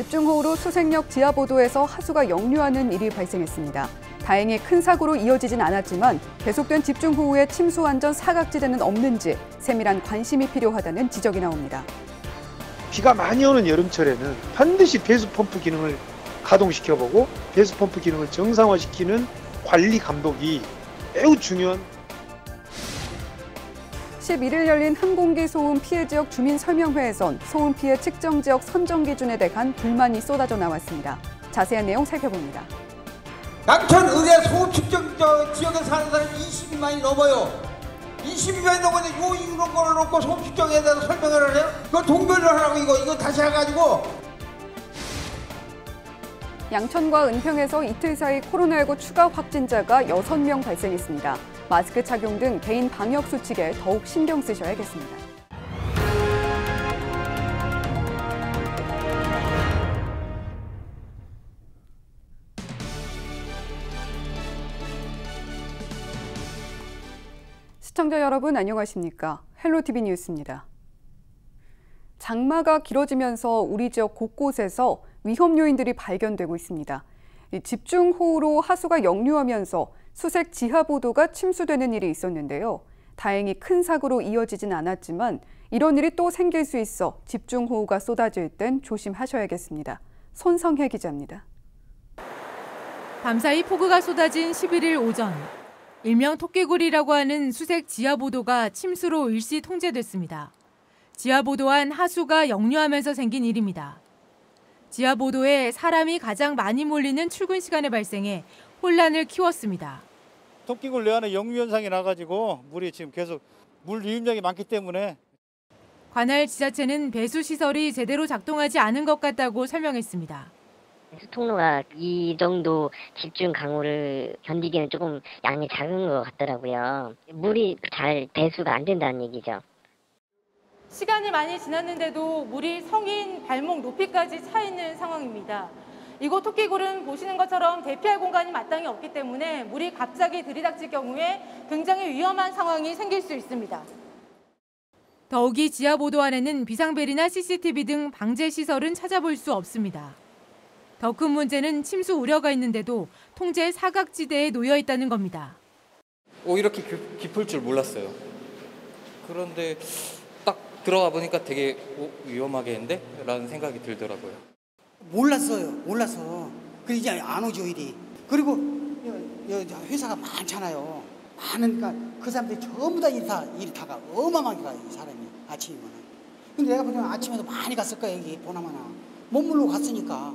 집중호우로 수색역 지하보도에서 하수가 역류하는 일이 발생했습니다. 다행히 큰 사고로 이어지진 않았지만 계속된 집중호우에 침수 안전 사각지대는 없는지 세밀한 관심이 필요하다는 지적이 나옵니다. 비가 많이 오는 여름철에는 반드시 배수펌프 기능을 가동시켜보고 배수펌프 기능을 정상화시키는 관리 감독이 매우 중요한 11일 열린 항공기 소음 피해 지역 주민 설명회에선 소음 피해 측정 지역 선정 기준에 대한 불만이 쏟아져 나왔습니다. 자세한 내용 살펴봅니다. 양천 의대 소음 측정 지역에 사는 사람이 22만이 넘어요. 22만이 넘었는데 이런 거를 놓고 소음 측정에 대해서 설명을 해요? 이거 동별로 하라고 이거 다시 해가지고. 양천과 은평에서 이틀 사이 코로나19 추가 확진자가 6명 발생했습니다. 마스크 착용 등 개인 방역 수칙에 더욱 신경 쓰셔야겠습니다. 시청자 여러분 안녕하십니까? 헬로티비 뉴스입니다. 장마가 길어지면서 우리 지역 곳곳에서 위험 요인들이 발견되고 있습니다. 집중호우로 하수가 역류하면서 수색 지하보도가 침수되는 일이 있었는데요. 다행히 큰 사고로 이어지진 않았지만 이런 일이 또 생길 수 있어 집중호우가 쏟아질 땐 조심하셔야겠습니다. 손성혜 기자입니다. 밤사이 폭우가 쏟아진 11일 오전. 일명 토끼굴이라고 하는 수색 지하보도가 침수로 일시 통제됐습니다. 지하보도한 하수가 역류하면서 생긴 일입니다. 지하보도에 사람이 가장 많이 몰리는 출근 시간에 발생해 혼란을 키웠습니다. 토끼굴 내안에 역류 현상이 나가지고 물이 지금 계속 물 유입량이 많기 때문에 관할 지자체는 배수 시설이 제대로 작동하지 않은 것 같다고 설명했습니다. 수통로가 이 정도 집중 강우를 견디기는 조금 양이 작은 것 같더라고요. 물이 잘 배수가 안 된다는 얘기죠. 시간이 많이 지났는데도 물이 성인 발목 높이까지 차 있는 상황입니다. 이곳 토끼굴은 보시는 것처럼 대피할 공간이 마땅히 없기 때문에 물이 갑자기 들이닥칠 경우에 굉장히 위험한 상황이 생길 수 있습니다. 더욱이 지하보도 안에는 비상벨이나 CCTV 등 방제 시설은 찾아볼 수 없습니다. 더 큰 문제는 침수 우려가 있는데도 통제 사각지대에 놓여 있다는 겁니다. 이렇게 깊을 줄 몰랐어요. 그런데 딱 들어가 보니까 되게 위험하겠는데? 라는 생각이 들더라고요. 몰랐어. 그 이제 안 오죠, 일이. 그리고 회사가 많잖아요. 많으니까 그 사람들이 전부 다 일타가 어마어마하게 가요, 사람이 아침이면. 근데 내가 보면 아침에도 많이 갔을 거야, 여기 보나마나. 몸물로 갔으니까.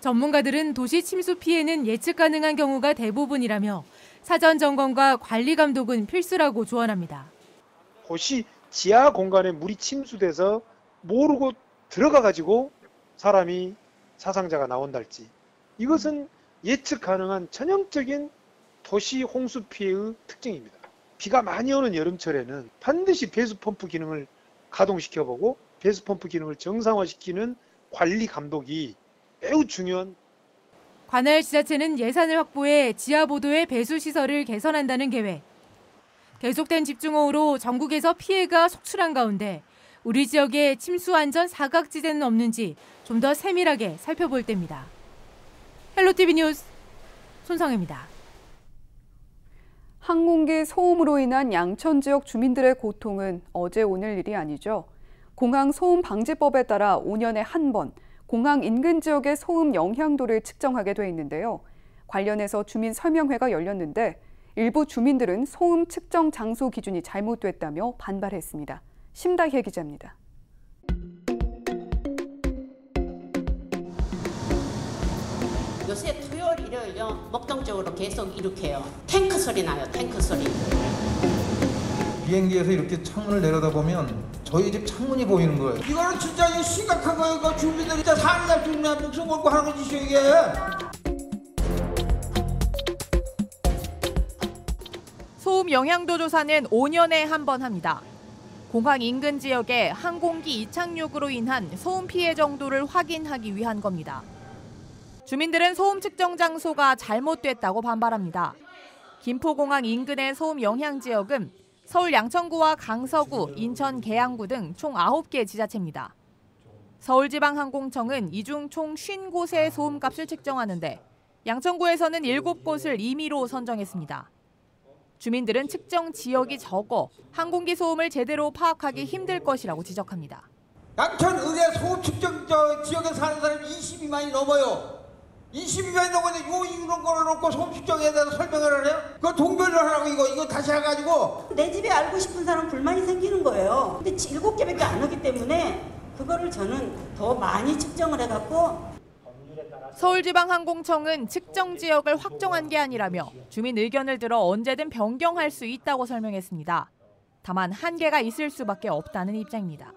전문가들은 도시 침수 피해는 예측 가능한 경우가 대부분이라며 사전 점검과 관리 감독은 필수라고 조언합니다. 혹시 지하 공간에 물이 침수돼서 모르고 들어가가지고 사람이 사상자가 나온달지 이것은 예측 가능한 전형적인 도시 홍수 피해의 특징입니다. 비가 많이 오는 여름철에는 반드시 배수펌프 기능을 가동시켜보고 배수펌프 기능을 정상화시키는 관리 감독이 매우 중요한. 관할 지자체는 예산을 확보해 지하보도의 배수 시설을 개선한다는 계획. 계속된 집중호우로 전국에서 피해가 속출한 가운데 우리 지역에 침수 안전 사각지대는 없는지 좀 더 세밀하게 살펴볼 때입니다. 헬로티비 뉴스 손성혜입니다. 항공기 소음으로 인한 양천 지역 주민들의 고통은 어제 오늘 일이 아니죠. 공항 소음 방지법에 따라 5년에 한 번 공항 인근 지역의 소음 영향도를 측정하게 돼 있는데요. 관련해서 주민 설명회가 열렸는데 일부 주민들은 소음 측정 장소 기준이 잘못됐다며 반발했습니다. 심다혜 기자입니다. 요새 토요일, 일요일요 목동적으로 계속 이렇게 해요. 탱크 소리 나요, 탱크 소리. 비행기에서 이렇게 창문을 내려다보면 저희 집 창문이 보이는 거예요. 이거는 진짜 심각한 거예요. 이거 주민들이 진짜 살다 죽나 목숨 걸고 하는 거지 이게. 소음 영향도 조사는 5년에 한 번 합니다. 공항 인근 지역의 항공기 이착륙으로 인한 소음 피해 정도를 확인하기 위한 겁니다. 주민들은 소음 측정 장소가 잘못됐다고 반발합니다. 김포공항 인근의 소음 영향 지역은 서울 양천구와 강서구, 인천 계양구 등 총 9개 지자체입니다. 서울지방항공청은 이 중 총 50곳의 소음값을 측정하는데 양천구에서는 7곳을 임의로 선정했습니다. 주민들은 측정 지역이 적어 항공기 소음을 제대로 파악하기 힘들 것이라고 지적합니다. 양천 의대 소음 측정 지역에 사는 사람이 22만이 넘어요. 22만이 넘었는데 요 이런 거를 놓고 소음 측정에 대해서 설명을 해요? 그거 동별로 하라고 이거 다시 해가지고. 내 집에 알고 싶은 사람 불만이 생기는 거예요. 근데 7개밖에 안 하기 때문에 그거를 저는 더 많이 측정을 해갖고. 서울지방항공청은 측정 지역을 확정한 게 아니라며 주민 의견을 들어 언제든 변경할 수 있다고 설명했습니다. 다만 한계가 있을 수밖에 없다는 입장입니다.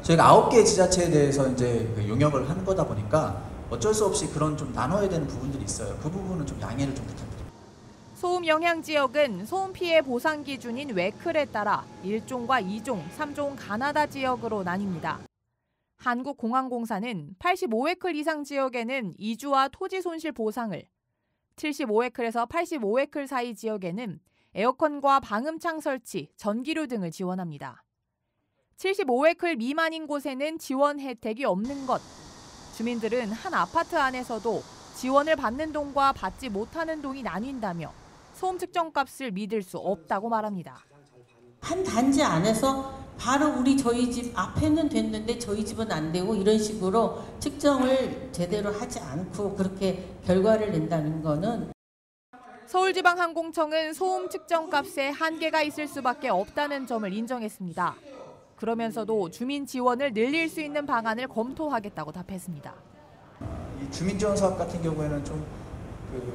저희가 9개 지자체에 대해서 이제 용역을 하는 거다 보니까 어쩔 수 없이 그런 좀 나눠야 되는 부분들이 있어요. 그 부분은 좀 양해를 좀 부탁드립니다. 소음 영향 지역은 소음 피해 보상 기준인 웨클에 따라 1종과 2종, 3종 가나다 지역으로 나뉩니다. 한국공항공사는 85웨클 이상 지역에는 이주와 토지 손실 보상을, 75웨클에서 85웨클 사이 지역에는 에어컨과 방음창 설치, 전기료 등을 지원합니다. 75웨클 미만인 곳에는 지원 혜택이 없는 것. 주민들은 한 아파트 안에서도 지원을 받는 동과 받지 못하는 동이 나뉜다며 소음 측정값을 믿을 수 없다고 말합니다. 한 단지 안에서 바로 저희 집 앞에는 됐는데 저희 집은 안 되고 이런 식으로 측정을 제대로 하지 않고 그렇게 결과를 낸다는 거는. 서울지방항공청은 소음 측정값에 한계가 있을 수밖에 없다는 점을 인정했습니다. 그러면서도 주민 지원을 늘릴 수 있는 방안을 검토하겠다고 답했습니다. 이 주민 지원 사업 같은 경우에는 좀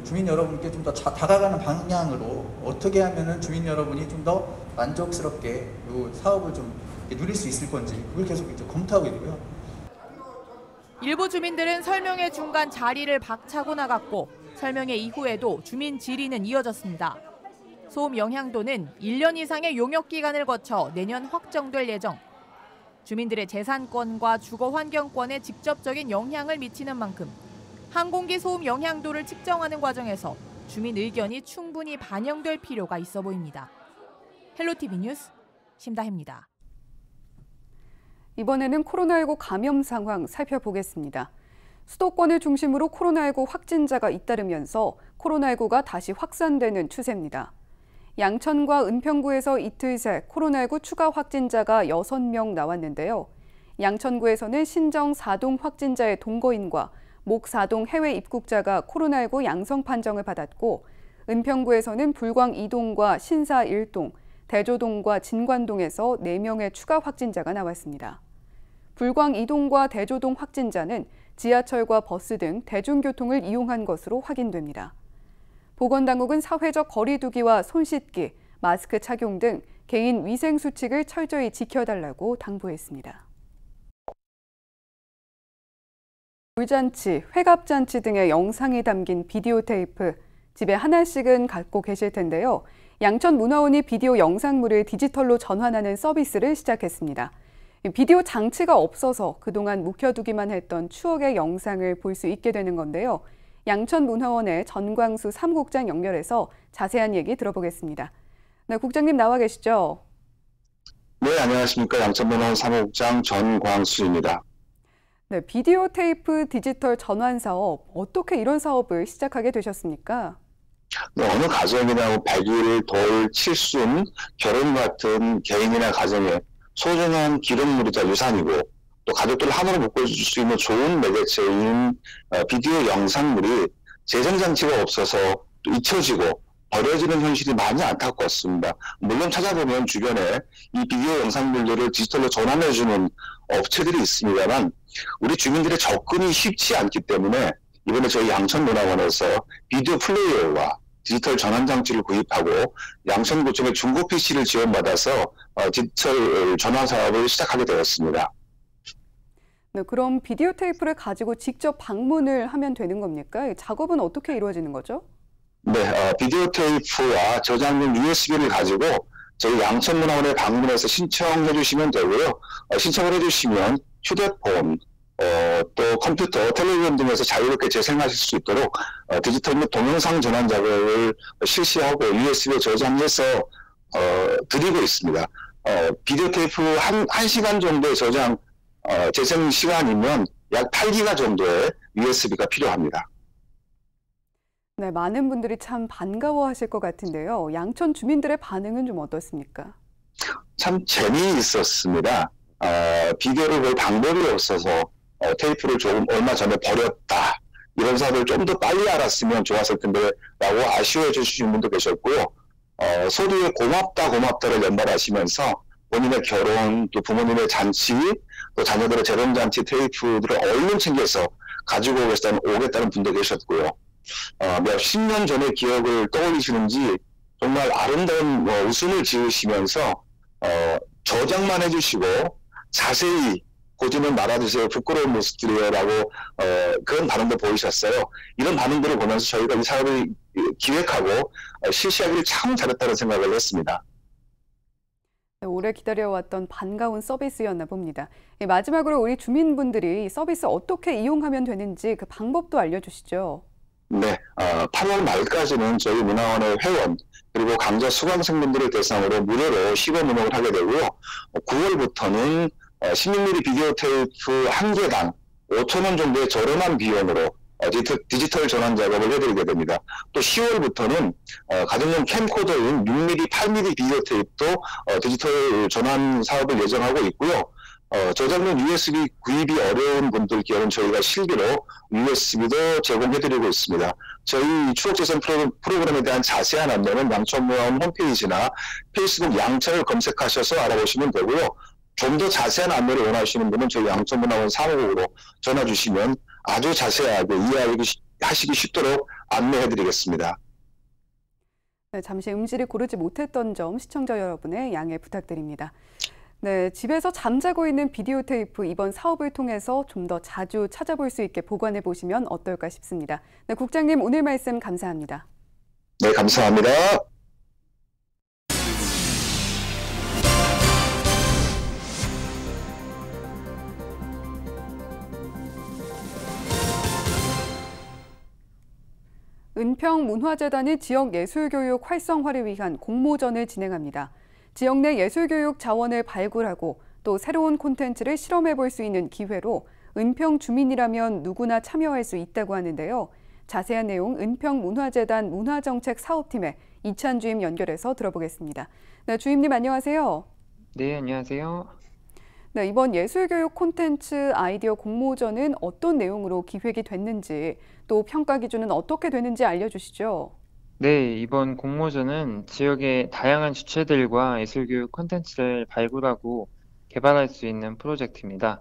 주민 여러분께 좀 더 다가가는 방향으로 어떻게 하면은 주민 여러분이 좀 더 만족스럽게 이 사업을 좀 누릴 수 있을 건지 그걸 계속 이제 검토하고 있고요. 일부 주민들은 설명회 중간 자리를 박차고 나갔고 설명회 이후에도 주민 질의는 이어졌습니다. 소음 영향도는 1년 이상의 용역 기간을 거쳐 내년 확정될 예정. 주민들의 재산권과 주거 환경권에 직접적인 영향을 미치는 만큼 항공기 소음 영향도를 측정하는 과정에서 주민 의견이 충분히 반영될 필요가 있어 보입니다. 헬로티비 뉴스 심다혜입니다. 이번에는 코로나19 감염 상황 살펴보겠습니다. 수도권을 중심으로 코로나19 확진자가 잇따르면서 코로나19가 다시 확산되는 추세입니다. 양천과 은평구에서 이틀 새 코로나19 추가 확진자가 6명 나왔는데요. 양천구에서는 신정 4동 확진자의 동거인과 목 4동 해외 입국자가 코로나19 양성 판정을 받았고, 은평구에서는 불광 2동과 신사 1동, 대조동과 진관동에서 4명의 추가 확진자가 나왔습니다. 불광 2동과 대조동 확진자는 지하철과 버스 등 대중교통을 이용한 것으로 확인됩니다. 보건당국은 사회적 거리 두기와 손 씻기, 마스크 착용 등 개인 위생 수칙을 철저히 지켜달라고 당부했습니다. 돌잔치, 회갑잔치 등의 영상이 담긴 비디오 테이프, 집에 하나씩은 갖고 계실 텐데요. 양천문화원이 비디오 영상물을 디지털로 전환하는 서비스를 시작했습니다. 비디오 장치가 없어서 그동안 묵혀두기만 했던 추억의 영상을 볼 수 있게 되는 건데요. 양천문화원의 전광수 사무국장 연결해서 자세한 얘기 들어보겠습니다. 네, 국장님 나와 계시죠? 네, 안녕하십니까. 양천문화원 사무국장 전광수입니다. 네, 비디오 테이프 디지털 전환 사업, 어떻게 이런 사업을 시작하게 되셨습니까? 네, 어느 가정이나 100일, 돌, 칠순, 결혼 같은 개인이나 가정에 소중한 기록물이자 유산이고 또 가족들을 하나로 묶어줄 수 있는 좋은 매개체인 비디오 영상물이 재생장치가 없어서 또 잊혀지고 버려지는 현실이 많이 안타깝습니다. 물론 찾아보면 주변에 이 비디오 영상물들을 디지털로 전환해주는 업체들이 있습니다만 우리 주민들의 접근이 쉽지 않기 때문에 이번에 저희 양천문화원에서 비디오 플레이어와 디지털 전환 장치를 구입하고 양천구청의 중고 PC를 지원받아서 디지털 전환 사업을 시작하게 되었습니다. 네, 그럼 비디오 테이프를 가지고 직접 방문을 하면 되는 겁니까? 작업은 어떻게 이루어지는 거죠? 네, 비디오 테이프와 저장용 USB를 가지고 저희 양천문화원에 방문해서 신청해 주시면 되고요. 신청을 해주시면 휴대폰, 또 컴퓨터, 텔레비전 등에서 자유롭게 재생하실 수 있도록 디지털 및 동영상 전환 작업을 실시하고 USB에 저장해서 드리고 있습니다. 비디오 테이프 한 시간 정도의 저장 재생 시간이면 약 8기가 정도의 USB가 필요합니다. 네, 많은 분들이 참 반가워하실 것 같은데요. 양천 주민들의 반응은 좀 어떻습니까? 참 재미있었습니다. 비교를 볼 방법이 없어서 테이프를 조금 얼마 전에 버렸다. 이런 사실을 좀 더 빨리 알았으면 좋았을 텐데 라고 아쉬워해 주시는 분도 계셨고요. 소리에 고맙다를 연발하시면서 본인의 결혼, 또 부모님의 잔치, 또 자녀들의 재혼잔치 테이프들을 얼른 챙겨서 가지고 오겠다는 분도 계셨고요. 몇십 년 전의 기억을 떠올리시는지 정말 아름다운 웃음을 지으시면서 저장만 해주시고 자세히 보지는 말아주세요. 부끄러운 모습들이에요라고 그런 반응도 보이셨어요. 이런 반응들을 보면서 저희가 이 사업을 기획하고 실시하기를 참 잘했다는 생각을 했습니다. 네, 오래 기다려왔던 반가운 서비스였나 봅니다. 마지막으로 우리 주민분들이 서비스 어떻게 이용하면 되는지 그 방법도 알려주시죠. 네, 8월 말까지는 저희 문화원의 회원 그리고 강좌 수강생분들을 대상으로 무료로 시범 운영을 하게 되고요. 9월부터는 16mm 비디오 테이프 한 개당 5,000원 정도의 저렴한 비용으로 디지털 전환 작업을 해드리게 됩니다. 또 10월부터는 가정용 캠코더인 6mm, 8mm 비디오 테이프도 디지털 전환 사업을 예정하고 있고요. 저장용 USB 구입이 어려운 분들께는 저희가 실기로 USB도 제공해드리고 있습니다. 저희 추억재생 프로그램에 대한 자세한 안내는 양천문화원 홈페이지나 페이스북 양천을 검색하셔서 알아보시면 되고요. 좀 더 자세한 안내를 원하시는 분은 저희 양천문화원 사무국으로 전화 주시면 아주 자세하게 이해하시기 쉽도록 안내해드리겠습니다. 네, 잠시 음질이 고르지 못했던 점 시청자 여러분의 양해 부탁드립니다. 네, 집에서 잠자고 있는 비디오 테이프 이번 사업을 통해서 좀 더 자주 찾아볼 수 있게 보관해 보시면 어떨까 싶습니다. 네, 국장님 오늘 말씀 감사합니다. 네, 감사합니다. 은평문화재단이 지역예술교육 활성화를 위한 공모전을 진행합니다. 지역 내 예술교육 자원을 발굴하고 또 새로운 콘텐츠를 실험해 볼 수 있는 기회로 은평 주민이라면 누구나 참여할 수 있다고 하는데요. 자세한 내용 은평문화재단 문화정책 사업팀의 이찬 주임 연결해서 들어보겠습니다. 네, 주임님 안녕하세요. 네, 안녕하세요. 네, 이번 예술교육 콘텐츠 아이디어 공모전은 어떤 내용으로 기획이 됐는지 또 평가 기준은 어떻게 되는지 알려주시죠. 네, 이번 공모전은 지역의 다양한 주체들과 예술교육 콘텐츠를 발굴하고 개발할 수 있는 프로젝트입니다.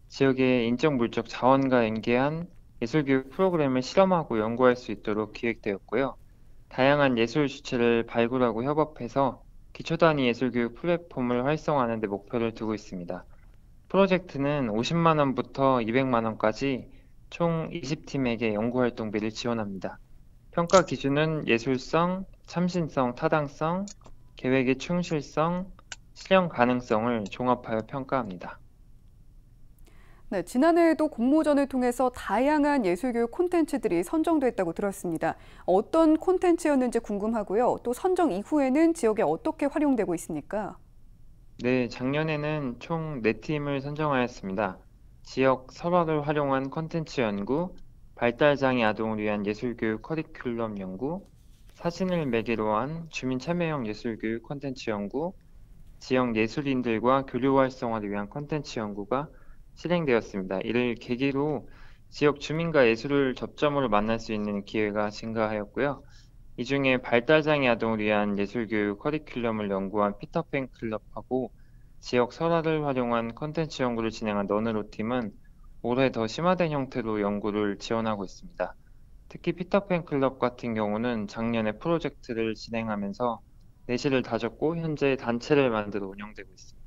지역의 인적 물적 자원과 연계한 예술교육 프로그램을 실험하고 연구할 수 있도록 기획되었고요. 다양한 예술 주체를 발굴하고 협업해서 기초단위 예술교육 플랫폼을 활성화하는 데 목표를 두고 있습니다. 프로젝트는 50만 원부터 200만 원까지 총 20팀에게 연구활동비를 지원합니다. 평가 기준은 예술성, 참신성, 타당성, 계획의 충실성, 실현 가능성을 종합하여 평가합니다. 네, 지난해에도 공모전을 통해서 다양한 예술교육 콘텐츠들이 선정됐다고 들었습니다. 어떤 콘텐츠였는지 궁금하고요. 또 선정 이후에는 지역에 어떻게 활용되고 있습니까? 네, 작년에는 총 4팀을 선정하였습니다. 지역 설화를 활용한 콘텐츠 연구, 발달장애 아동을 위한 예술교육 커리큘럼 연구, 사진을 매개로 한 주민 참여형 예술교육 콘텐츠 연구, 지역 예술인들과 교류 활성화를 위한 콘텐츠 연구가 실행되었습니다. 이를 계기로 지역 주민과 예술을 접점으로 만날 수 있는 기회가 증가하였고요. 이 중에 발달장애 아동을 위한 예술교육 커리큘럼을 연구한 피터팬 클럽하고 지역 설화를 활용한 콘텐츠 연구를 진행한 너느로 팀은 올해 더 심화된 형태로 연구를 지원하고 있습니다. 특히 피터팬 클럽 같은 경우는 작년에 프로젝트를 진행하면서 내실을 다졌고 현재 단체를 만들어 운영되고 있습니다.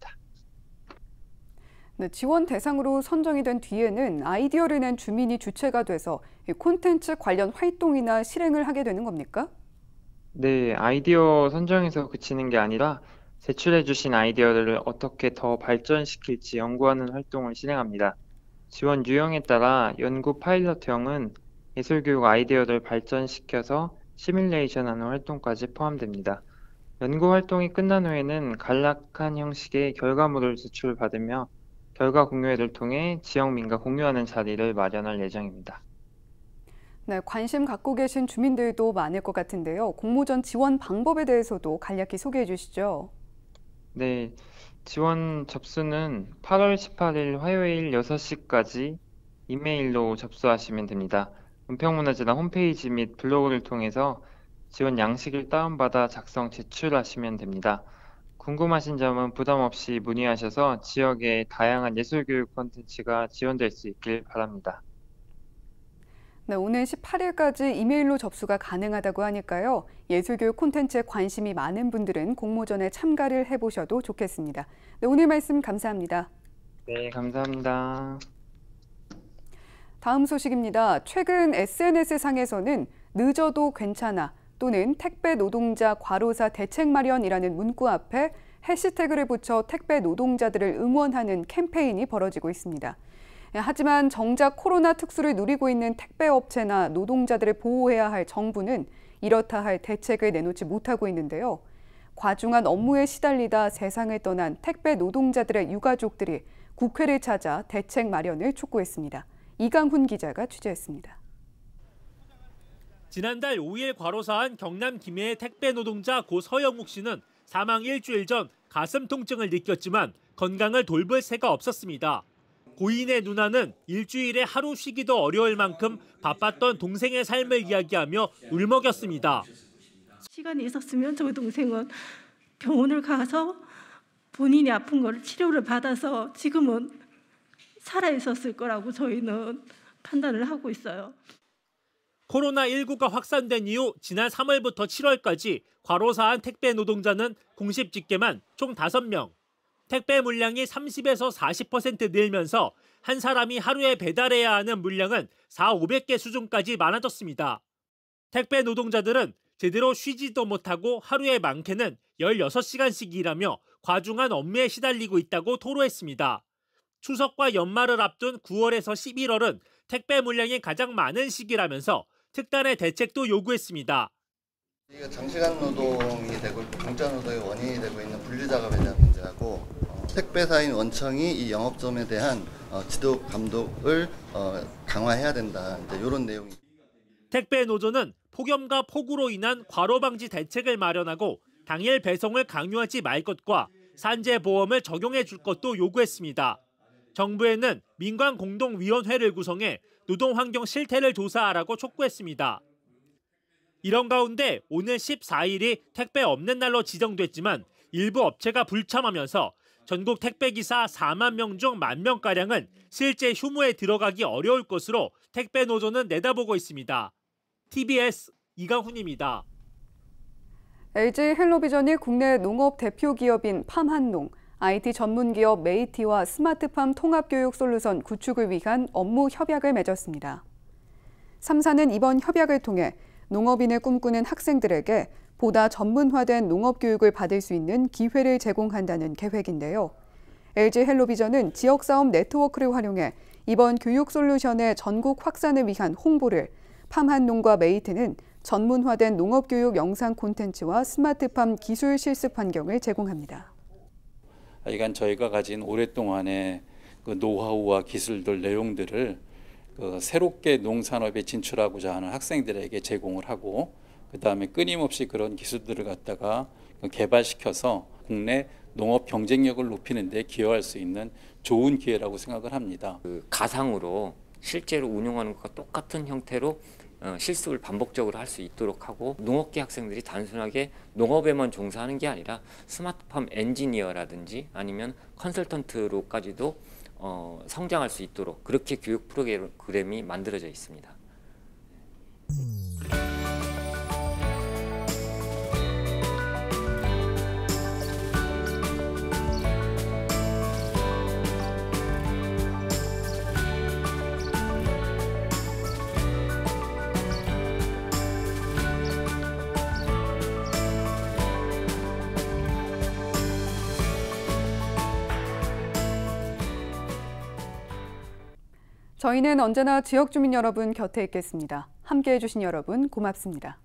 네, 지원 대상으로 선정이 된 뒤에는 아이디어를 낸 주민이 주체가 돼서 콘텐츠 관련 활동이나 실행을 하게 되는 겁니까? 네, 아이디어 선정에서 그치는 게 아니라 제출해 주신 아이디어를 어떻게 더 발전시킬지 연구하는 활동을 실행합니다. 지원 유형에 따라 연구 파일럿형은 예술교육 아이디어를 발전시켜서 시뮬레이션하는 활동까지 포함됩니다. 연구 활동이 끝난 후에는 간략한 형식의 결과물을 제출받으며 결과 공유회를 통해 지역민과 공유하는 자리를 마련할 예정입니다. 네, 관심 갖고 계신 주민들도 많을 것 같은데요. 공모전 지원 방법에 대해서도 간략히 소개해 주시죠. 네, 지원 접수는 8월 18일 화요일 6시까지 이메일로 접수하시면 됩니다. 은평문화재단 홈페이지 및 블로그를 통해서 지원 양식을 다운받아 작성 제출하시면 됩니다. 궁금하신 점은 부담 없이 문의하셔서 지역의 다양한 예술교육 콘텐츠가 지원될 수 있길 바랍니다. 네, 오늘 18일까지 이메일로 접수가 가능하다고 하니까요. 예술교육 콘텐츠에 관심이 많은 분들은 공모전에 참가를 해보셔도 좋겠습니다. 네, 오늘 말씀 감사합니다. 네, 감사합니다. 다음 소식입니다. 최근 SNS상에서는 늦어도 괜찮아 또는 택배 노동자 과로사 대책 마련이라는 문구 앞에 해시태그를 붙여 택배 노동자들을 응원하는 캠페인이 벌어지고 있습니다. 하지만 정작 코로나 특수를 누리고 있는 택배업체나 노동자들을 보호해야 할 정부는 이렇다 할 대책을 내놓지 못하고 있는데요. 과중한 업무에 시달리다 세상을 떠난 택배 노동자들의 유가족들이 국회를 찾아 대책 마련을 촉구했습니다. 이강훈 기자가 취재했습니다. 지난달 5일 과로사한 경남 김해의 택배 노동자 고 서영욱 씨는 사망 일주일 전 가슴 통증을 느꼈지만 건강을 돌볼 새가 없었습니다. 고인의 누나는 일주일에 하루 쉬기도 어려울 만큼 바빴던 동생의 삶을 이야기하며 울먹였습니다. 시간이 있었으면 저희 동생은 병원을 가서 본인이 아픈 걸 치료를 받아서 지금은 살아있었을 거라고 저희는 판단을 하고 있어요. 코로나19가 확산된 이후 지난 3월부터 7월까지 과로사한 택배 노동자는 공식 집계만 총 5명. 택배 물량이 30에서 40% 늘면서 한 사람이 하루에 배달해야 하는 물량은 400~500개 수준까지 많아졌습니다. 택배 노동자들은 제대로 쉬지도 못하고 하루에 많게는 16시간씩 일하며 과중한 업무에 시달리고 있다고 토로했습니다. 추석과 연말을 앞둔 9월에서 11월은 택배 물량이 가장 많은 시기라면서 특단의 대책도 요구했습니다. 장시간 노동이 되고 공짜 노동의 원인이 되고 있는 분류작업에 대한 문제하고 택배사인 원청이 이 영업점에 대한 지도 감독을 강화해야 된다. 이런 내용이. 택배 노조는 폭염과 폭우로 인한 과로 방지 대책을 마련하고 당일 배송을 강요하지 말 것과 산재보험을 적용해 줄 것도 요구했습니다. 정부에는 민관공동위원회를 구성해 노동환경 실태를 조사하라고 촉구했습니다. 이런 가운데 오늘 14일이 택배 없는 날로 지정됐지만 일부 업체가 불참하면서 전국 택배기사 4만 명 중 1만 명가량은 실제 휴무에 들어가기 어려울 것으로 택배 노조는 내다보고 있습니다. TBS 이강훈입니다. LG 헬로비전이 국내 농업 대표 기업인 팜한농, IT 전문기업 메이티와 스마트팜 통합교육 솔루션 구축을 위한 업무 협약을 맺었습니다. 3사는 이번 협약을 통해 농업인을 꿈꾸는 학생들에게 보다 전문화된 농업교육을 받을 수 있는 기회를 제공한다는 계획인데요. LG 헬로비전은 지역사업 네트워크를 활용해 이번 교육 솔루션의 전국 확산을 위한 홍보를, 팜한농과 메이트는 전문화된 농업교육 영상 콘텐츠와 스마트팜 기술 실습 환경을 제공합니다. 이건 저희가 가진 오랫동안의 그 노하우와 기술들 내용들을 새롭게 농산업에 진출하고자 하는 학생들에게 제공을 하고 그다음에 끊임없이 그런 기술들을 갖다가 개발시켜서 국내 농업 경쟁력을 높이는 데 기여할 수 있는 좋은 기회라고 생각을 합니다. 가상으로 실제로 운영하는 것과 똑같은 형태로 실습을 반복적으로 할 수 있도록 하고 농업계 학생들이 단순하게 농업에만 종사하는 게 아니라 스마트팜 엔지니어라든지 아니면 컨설턴트로까지도 성장할 수 있도록 그렇게 교육 프로그램이 만들어져 있습니다. 저희는 언제나 지역 주민 여러분 곁에 있겠습니다. 함께해 주신 여러분 고맙습니다.